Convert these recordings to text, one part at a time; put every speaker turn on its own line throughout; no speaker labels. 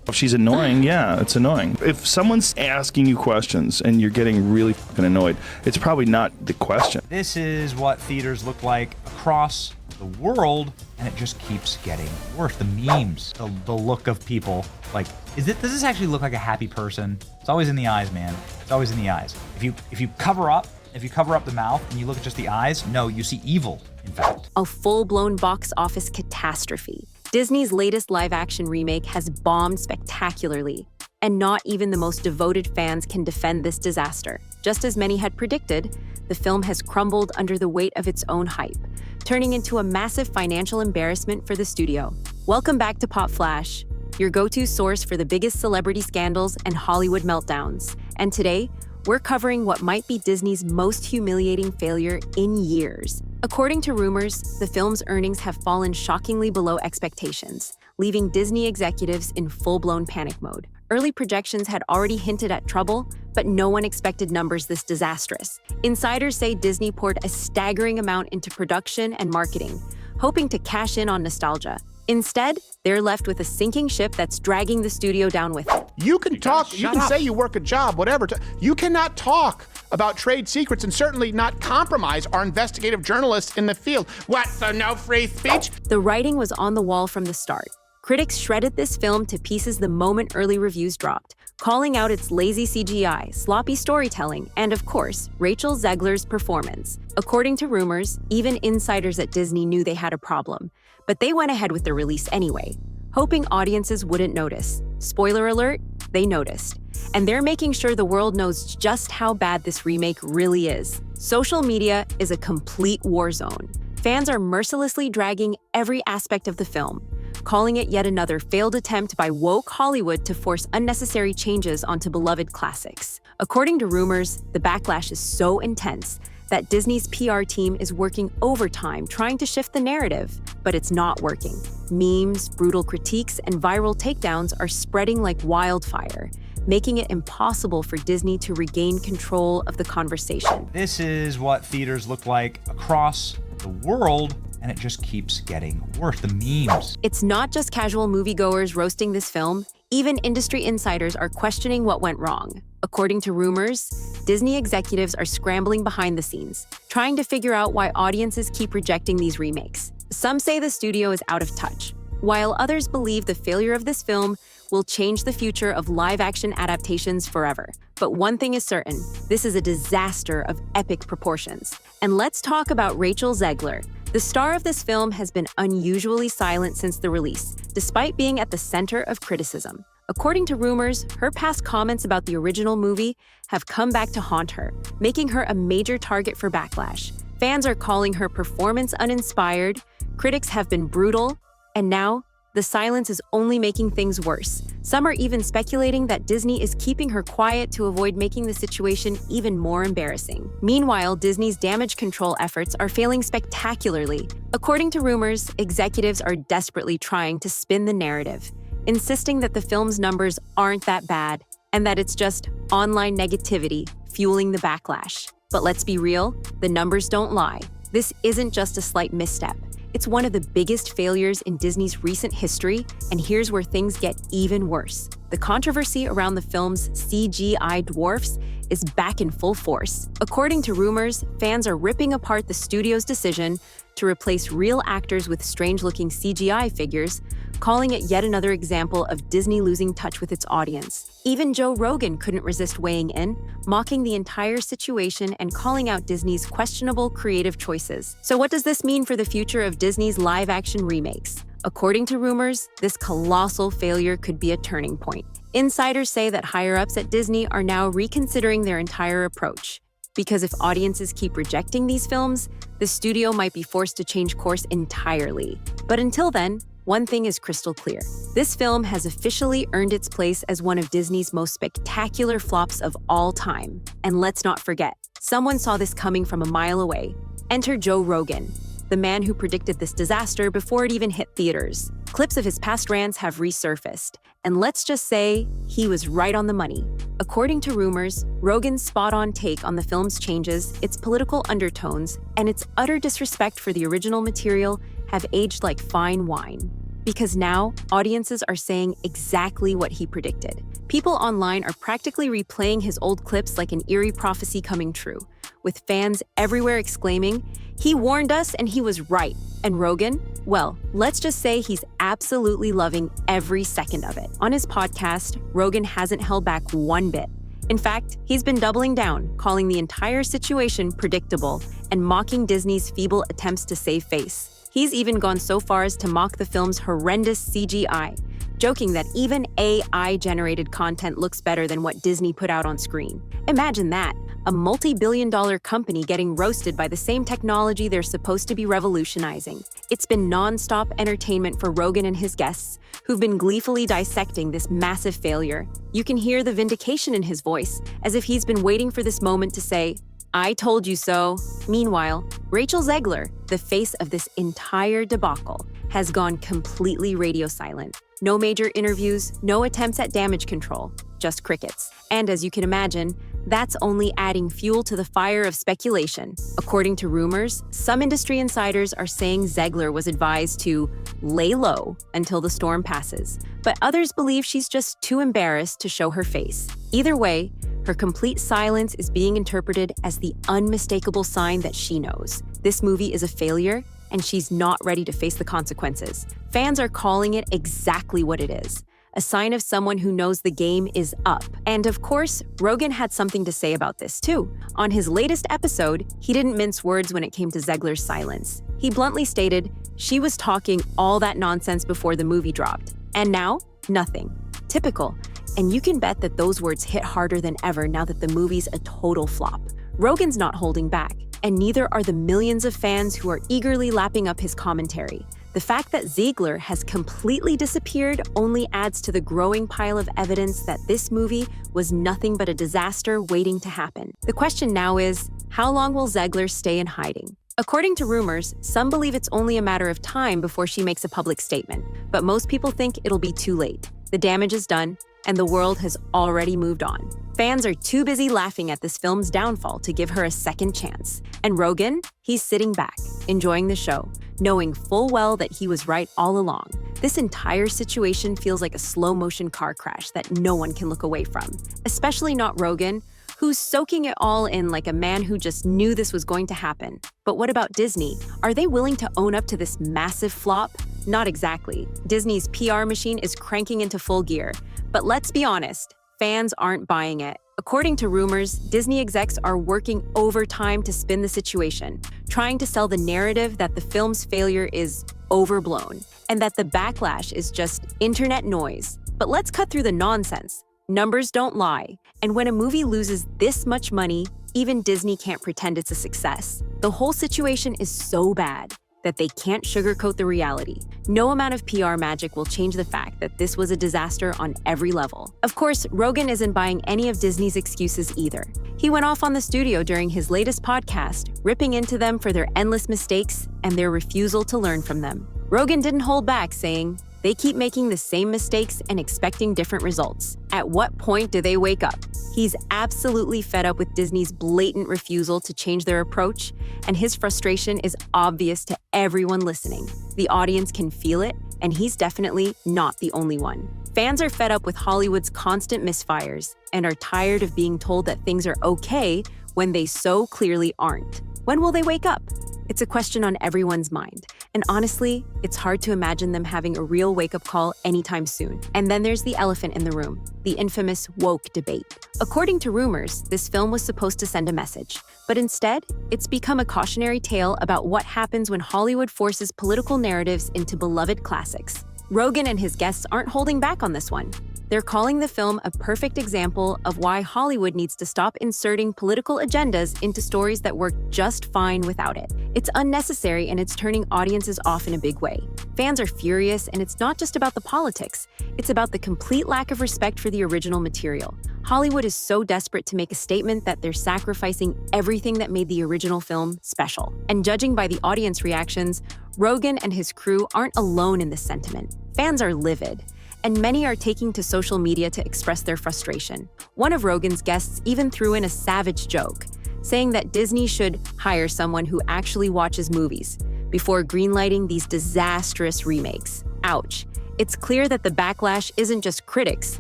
If she's annoying, yeah, it's annoying. If someone's asking you questions and you're getting really fucking annoyed, it's probably not the question.
This is what theaters look like across the world, and it just keeps getting worse. The memes, the look of people, like, does this actually look like a happy person? It's always in the eyes, man. It's always in the eyes. If you cover up the mouth and you look at just the eyes, no, you see evil, in fact.
A full-blown box office catastrophe. Disney's latest live-action remake has bombed spectacularly, and not even the most devoted fans can defend this disaster. Just as many had predicted, the film has crumbled under the weight of its own hype, turning into a massive financial embarrassment for the studio. Welcome back to Pop Flash, your go-to source for the biggest celebrity scandals and Hollywood meltdowns. And today, we're covering what might be Disney's most humiliating failure in years. According to rumors, the film's earnings have fallen shockingly below expectations, leaving Disney executives in full-blown panic mode. Early projections had already hinted at trouble, but no one expected numbers this disastrous. Insiders say Disney poured a staggering amount into production and marketing, hoping to cash in on nostalgia. Instead, they're left with a sinking ship that's dragging the studio down with it.
You can talk, you can say you work a job, whatever. You cannot talk about trade secrets and certainly not compromise our investigative journalists in the field. What, so no free speech?
The writing was on the wall from the start. Critics shredded this film to pieces the moment early reviews dropped, calling out its lazy CGI, sloppy storytelling, and of course, Rachel Zegler's performance. According to rumors, even insiders at Disney knew they had a problem, but they went ahead with the release anyway, hoping audiences wouldn't notice. Spoiler alert, they noticed. And they're making sure the world knows just how bad this remake really is. Social media is a complete war zone. Fans are mercilessly dragging every aspect of the film, calling it yet another failed attempt by woke Hollywood to force unnecessary changes onto beloved classics. According to rumors, the backlash is so intense that Disney's PR team is working overtime trying to shift the narrative, but it's not working. Memes, brutal critiques, and viral takedowns are spreading like wildfire, making it impossible for Disney to regain control of the conversation.
This is what theaters look like across the world, and it just keeps getting worse. The memes.
It's not just casual moviegoers roasting this film. Even industry insiders are questioning what went wrong. According to rumors, Disney executives are scrambling behind the scenes, trying to figure out why audiences keep rejecting these remakes. Some say the studio is out of touch, while others believe the failure of this film will change the future of live-action adaptations forever. But one thing is certain, this is a disaster of epic proportions. And let's talk about Rachel Zegler. The star of this film has been unusually silent since the release, despite being at the center of criticism. According to rumors, her past comments about the original movie have come back to haunt her, making her a major target for backlash. Fans are calling her performance uninspired, critics have been brutal, and now, the silence is only making things worse. Some are even speculating that Disney is keeping her quiet to avoid making the situation even more embarrassing. Meanwhile, Disney's damage control efforts are failing spectacularly. According to rumors, executives are desperately trying to spin the narrative, insisting that the film's numbers aren't that bad and that it's just online negativity fueling the backlash. But let's be real, the numbers don't lie. This isn't just a slight misstep. It's one of the biggest failures in Disney's recent history, and here's where things get even worse. The controversy around the film's CGI dwarfs is back in full force. According to rumors, fans are ripping apart the studio's decision to replace real actors with strange-looking CGI figures, calling it yet another example of Disney losing touch with its audience. Even Joe Rogan couldn't resist weighing in, mocking the entire situation and calling out Disney's questionable creative choices. So what does this mean for the future of Disney's live-action remakes? According to rumors, this colossal failure could be a turning point. Insiders say that higher-ups at Disney are now reconsidering their entire approach. Because if audiences keep rejecting these films, the studio might be forced to change course entirely. But until then, one thing is crystal clear. This film has officially earned its place as one of Disney's most spectacular flops of all time. And let's not forget, someone saw this coming from a mile away. Enter Joe Rogan, the man who predicted this disaster before it even hit theaters. Clips of his past rants have resurfaced, and let's just say he was right on the money. According to rumors, Rogan's spot-on take on the film's changes, its political undertones, and its utter disrespect for the original material have aged like fine wine. Because now, audiences are saying exactly what he predicted. People online are practically replaying his old clips like an eerie prophecy coming true, with fans everywhere exclaiming, "He warned us and he was right." And Rogan? Well, let's just say he's absolutely loving every second of it. On his podcast, Rogan hasn't held back one bit. In fact, he's been doubling down, calling the entire situation predictable and mocking Disney's feeble attempts to save face. He's even gone so far as to mock the film's horrendous CGI, joking that even AI-generated content looks better than what Disney put out on screen. Imagine that, a multi-billion-dollar company getting roasted by the same technology they're supposed to be revolutionizing. It's been non-stop entertainment for Rogan and his guests, who've been gleefully dissecting this massive failure. You can hear the vindication in his voice, as if he's been waiting for this moment to say, "I told you so." Meanwhile, Rachel Zegler, the face of this entire debacle, has gone completely radio silent. No major interviews, no attempts at damage control, just crickets. And as you can imagine, that's only adding fuel to the fire of speculation. According to rumors, some industry insiders are saying Zegler was advised to lay low until the storm passes, but others believe she's just too embarrassed to show her face. Either way, her complete silence is being interpreted as the unmistakable sign that she knows this movie is a failure and she's not ready to face the consequences. Fans are calling it exactly what it is, a sign of someone who knows the game is up. And of course, Rogan had something to say about this too. On his latest episode, he didn't mince words when it came to Zegler's silence. He bluntly stated, "She was talking all that nonsense before the movie dropped, and now, nothing." Typical. And you can bet that those words hit harder than ever now that the movie's a total flop. Rogan's not holding back, and neither are the millions of fans who are eagerly lapping up his commentary. The fact that Ziegler has completely disappeared only adds to the growing pile of evidence that this movie was nothing but a disaster waiting to happen. The question now is, how long will Ziegler stay in hiding? According to rumors, some believe it's only a matter of time before she makes a public statement, but most people think it'll be too late. The damage is done, and the world has already moved on. Fans are too busy laughing at this film's downfall to give her a second chance. And Rogan, he's sitting back, enjoying the show, knowing full well that he was right all along. This entire situation feels like a slow-motion car crash that no one can look away from, especially not Rogan, who's soaking it all in like a man who just knew this was going to happen. But what about Disney? Are they willing to own up to this massive flop? Not exactly. Disney's PR machine is cranking into full gear. But let's be honest, fans aren't buying it. According to rumors, Disney execs are working overtime to spin the situation, trying to sell the narrative that the film's failure is overblown and that the backlash is just internet noise. But let's cut through the nonsense. Numbers don't lie. And when a movie loses this much money, even Disney can't pretend it's a success. The whole situation is so bad that they can't sugarcoat the reality. No amount of PR magic will change the fact that this was a disaster on every level. Of course, Rogan isn't buying any of Disney's excuses either. He went off on the studio during his latest podcast, ripping into them for their endless mistakes and their refusal to learn from them. Rogan didn't hold back, saying, "They keep making the same mistakes and expecting different results. At what point do they wake up?" He's absolutely fed up with Disney's blatant refusal to change their approach, and his frustration is obvious to everyone listening. The audience can feel it, and he's definitely not the only one. Fans are fed up with Hollywood's constant misfires and are tired of being told that things are okay when they so clearly aren't. When will they wake up? It's a question on everyone's mind. And honestly, it's hard to imagine them having a real wake-up call anytime soon. And then there's the elephant in the room, the infamous woke debate. According to rumors, this film was supposed to send a message. But instead, it's become a cautionary tale about what happens when Hollywood forces political narratives into beloved classics. Rogan and his guests aren't holding back on this one. They're calling the film a perfect example of why Hollywood needs to stop inserting political agendas into stories that work just fine without it. It's unnecessary and it's turning audiences off in a big way. Fans are furious, and it's not just about the politics. It's about the complete lack of respect for the original material. Hollywood is so desperate to make a statement that they're sacrificing everything that made the original film special. And judging by the audience reactions, Rogan and his crew aren't alone in this sentiment. Fans are livid, and many are taking to social media to express their frustration. One of Rogan's guests even threw in a savage joke, saying that Disney should hire someone who actually watches movies before greenlighting these disastrous remakes. ouch. It's clear that the backlash isn't just critics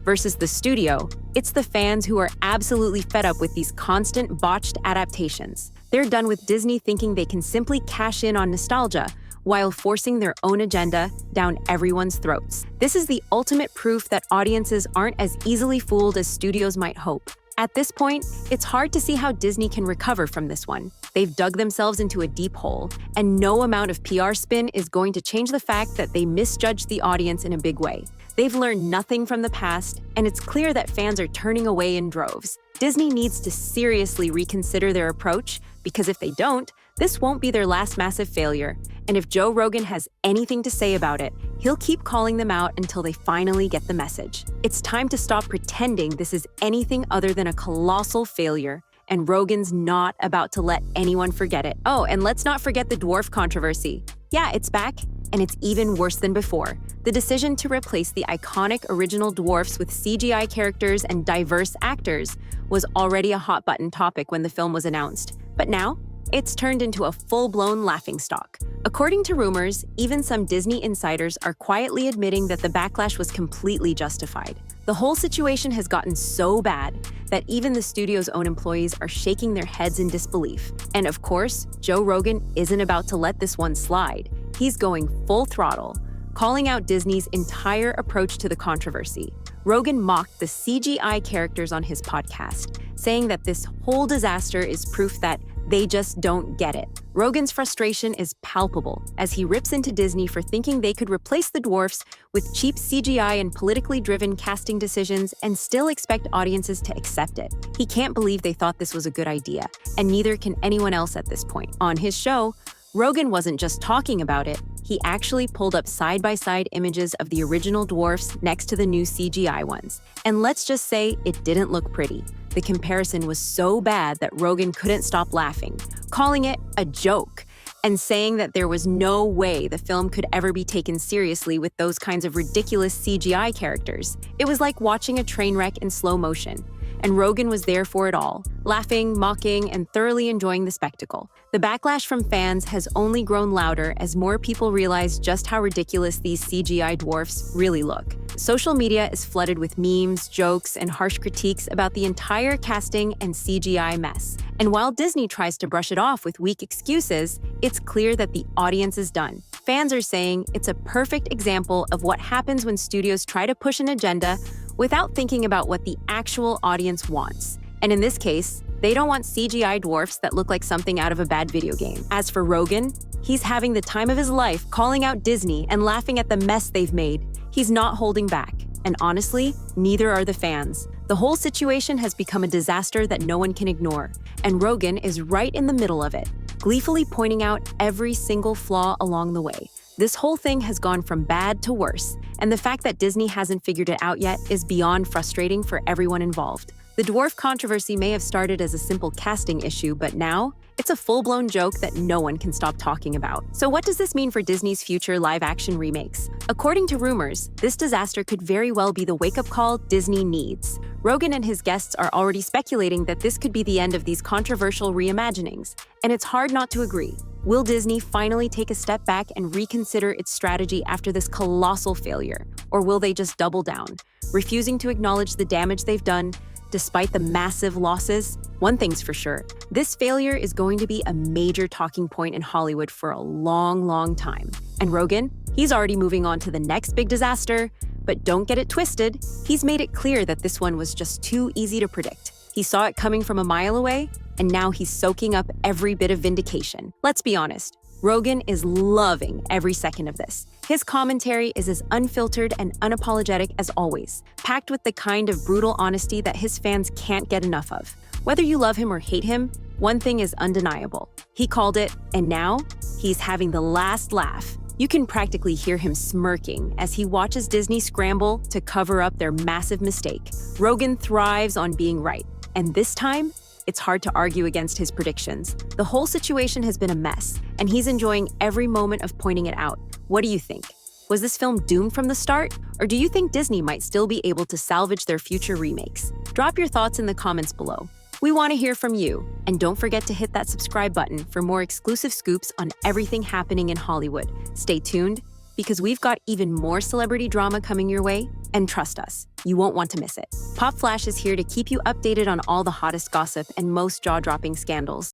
versus the studio, it's the fans who are absolutely fed up with these constant botched adaptations. They're done with Disney thinking they can simply cash in on nostalgia while forcing their own agenda down everyone's throats. This is the ultimate proof that audiences aren't as easily fooled as studios might hope. At this point, it's hard to see how Disney can recover from this one. They've dug themselves into a deep hole, and no amount of PR spin is going to change the fact that they misjudged the audience in a big way. They've learned nothing from the past, and it's clear that fans are turning away in droves. Disney needs to seriously reconsider their approach, because if they don't, this won't be their last massive failure. And if Joe Rogan has anything to say about it, he'll keep calling them out until they finally get the message. It's time to stop pretending this is anything other than a colossal failure, and Rogan's not about to let anyone forget it. Oh, and let's not forget the dwarf controversy. Yeah, it's back, and it's even worse than before. The decision to replace the iconic original dwarfs with CGI characters and diverse actors was already a hot-button topic when the film was announced. But now, it's turned into a full-blown laughingstock. According to rumors, even some Disney insiders are quietly admitting that the backlash was completely justified. The whole situation has gotten so bad that even the studio's own employees are shaking their heads in disbelief. And of course, Joe Rogan isn't about to let this one slide. He's going full throttle, calling out Disney's entire approach to the controversy. Rogan mocked the CGI characters on his podcast, saying that this whole disaster is proof that they just don't get it. Rogan's frustration is palpable as he rips into Disney for thinking they could replace the dwarfs with cheap CGI and politically driven casting decisions and still expect audiences to accept it. He can't believe they thought this was a good idea, and neither can anyone else at this point. On his show, Rogan wasn't just talking about it, he actually pulled up side-by-side images of the original dwarfs next to the new CGI ones. And let's just say it didn't look pretty. The comparison was so bad that Rogan couldn't stop laughing, calling it a joke, and saying that there was no way the film could ever be taken seriously with those kinds of ridiculous CGI characters. It was like watching a train wreck in slow motion. And Rogan was there for it all, laughing, mocking, and thoroughly enjoying the spectacle. The backlash from fans has only grown louder as more people realize just how ridiculous these CGI dwarfs really look. Social media is flooded with memes, jokes, and harsh critiques about the entire casting and CGI mess. And while Disney tries to brush it off with weak excuses, it's clear that the audience is done. Fans are saying it's a perfect example of what happens when studios try to push an agenda without thinking about what the actual audience wants. And in this case, they don't want CGI dwarfs that look like something out of a bad video game. As for Rogan, he's having the time of his life calling out Disney and laughing at the mess they've made. He's not holding back. And honestly, neither are the fans. The whole situation has become a disaster that no one can ignore. And Rogan is right in the middle of it, gleefully pointing out every single flaw along the way. This whole thing has gone from bad to worse, and the fact that Disney hasn't figured it out yet is beyond frustrating for everyone involved. The dwarf controversy may have started as a simple casting issue, but now it's a full-blown joke that no one can stop talking about. So what does this mean for Disney's future live-action remakes? According to rumors, this disaster could very well be the wake-up call Disney needs. Rogan and his guests are already speculating that this could be the end of these controversial reimaginings, and it's hard not to agree. Will Disney finally take a step back and reconsider its strategy after this colossal failure? Or will they just double down, refusing to acknowledge the damage they've done despite the massive losses? One thing's for sure, this failure is going to be a major talking point in Hollywood for a long, long time. And Rogan, he's already moving on to the next big disaster, but don't get it twisted, he's made it clear that this one was just too easy to predict. He saw it coming from a mile away, and now he's soaking up every bit of vindication. Let's be honest, Rogan is loving every second of this. His commentary is as unfiltered and unapologetic as always, packed with the kind of brutal honesty that his fans can't get enough of. Whether you love him or hate him, one thing is undeniable. He called it, and now he's having the last laugh. You can practically hear him smirking as he watches Disney scramble to cover up their massive mistake. Rogan thrives on being right, and this time, it's hard to argue against his predictions. The whole situation has been a mess, and he's enjoying every moment of pointing it out. What do you think? Was this film doomed from the start? Or do you think Disney might still be able to salvage their future remakes? Drop your thoughts in the comments below. We want to hear from you, and don't forget to hit that subscribe button for more exclusive scoops on everything happening in Hollywood. Stay tuned, because we've got even more celebrity drama coming your way, and trust us, you won't want to miss it. Pop Flash is here to keep you updated on all the hottest gossip and most jaw-dropping scandals.